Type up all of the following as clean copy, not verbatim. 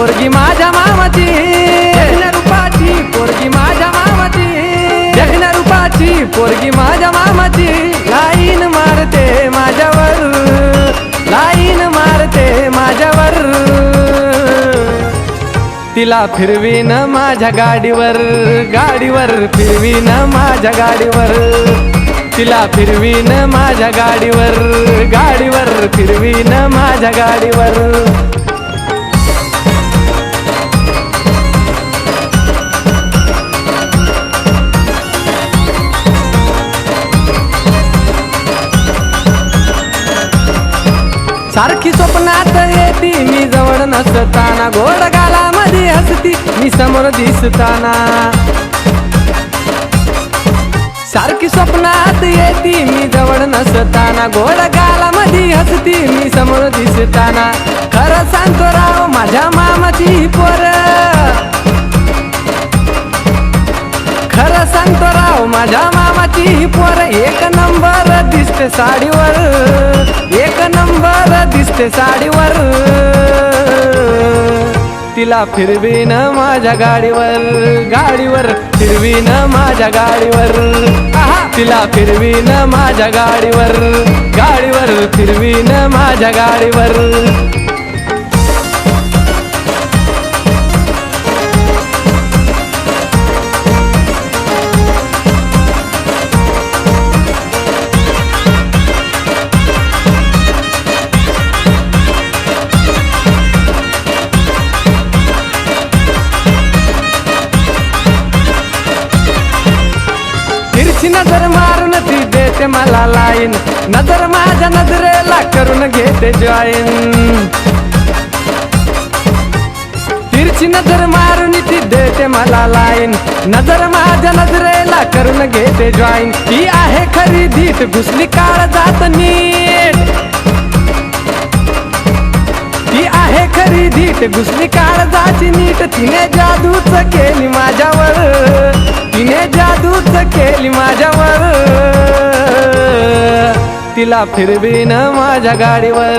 पोरगी माझ्या मामाची, देखण्या रूपाची पोरगी माझ्या मामाची, देखण्या रूपाची पोरगी माझ्या मामाची, लाईन मारते माझ्यावर, लाईन मारते माझ्यावर, तिला फिरवीन माझ्या गाडीवर, गाडीवर फिरवीन माझ्या गाडीवर, तिला फिरवीन माझ्या गाडीवर, गाडीवर फिरवीन माझ्या गाडीवर. सारखी स्वप्नात येती मी जवळ नसताना, गोड गालामध्ये हसती मी समोर दिसताना. सारखी स्वप्नात येती मी जवळ नसताना, गोड गालामध्ये हसती मी समोर दिसताना. खरं सांगतो राव माझ्या मामाची पोर, खरं सांगतो राव माझ्या मामाची पोर, एक नंबर दिसते साडीवर, एक नंबर दिसते साडीवर, तिला फिरवीन माझ्या गाडीवर, गाडीवर फिरवीन माझ्या गाडीवर, तिला फिरवीन माझ्या गाडीवर, गाडीवर फिरवीन माझ्या गाडीवर. नजर मारून ती देते मला लाईन, नजर माझ्या नजरेला करून घेते जॉईन. तिरछी नजर मारून ती देते मला लाईन, नजर माझ्या नजरेला करून घेते जॉईन. ती आहे खरी धीट घुसली काळ जात नीट, ती आहे खरी धीट घुसली काळ जाची नीट. तिने जादूच केली माझ्यावर, तिने जादूच केली माझ्यावर, तिला फिरवीन माझ्या गाडीवर,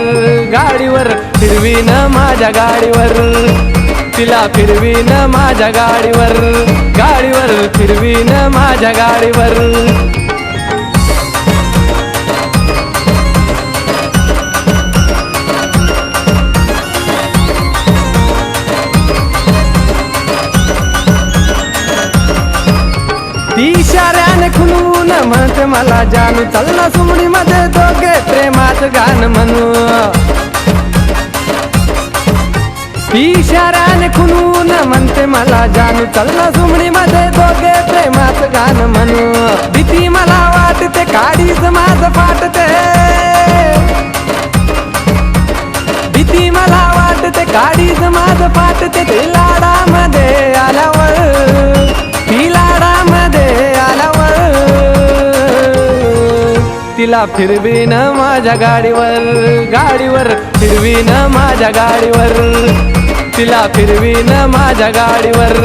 गाडीवर फिरवीन माझ्या गाडीवर, तिला फिरवीन माझ्या गाडीवर, गाडीवर फिरवीन माझ्या गाडीवर. ती इशाऱ्याने खुलवून म्हणते मला जानू, चल ना सुमडी मध्ये दोघे प्रेमात गाण म्हणू. ती इशाऱ्याने खुलवून म्हणते मला जानू, चल ना सुमडी मध्ये दोघे प्रेमात गाण म्हणू. भीती मला वाटते काडीच माझं फाटते, भीती मला वाटते काडीच माझं फाटते. ती लाडामध्ये आल्यावर, ती लाडामध्ये आल्यावर, तिला फिरवीन माझ्या गाडीवर, गाडीवर फिरवीन माझ्या गाडीवर, तिला फिरवीन माझ्या गाडीवर,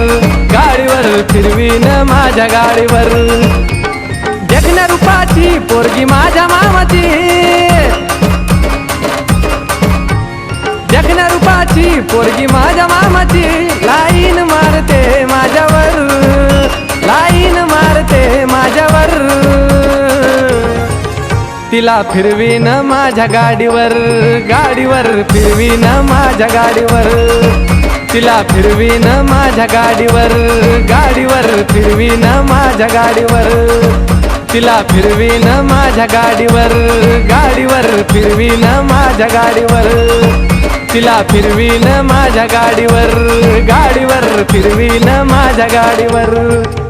गाडीवर फिरवीन माझ्या गाडीवर. देखण्या रूपाची पोरगी माझ्या मामाची, देखण्या रूपाची पोरगी माझ्या मामाची, लाईन मारते माझ्यावर, लाईन मारते माझ्यावर, तिला फिरवीन माझ्या गाडीवर, गाडीवर फिरवीन माझ्या गाडीवर, तिला फिरवीन माझ्या गाडीवर, गाडीवर फिरवीन माझ्या गाडीवर, तिला फिरवीन माझ्या गाडीवर, गाडीवर फिरवीन माझ्या गाडीवर, तिला फिरवीन माझ्या गाडीवर, गाडीवर फिरवीन माझ्या गाडीवर.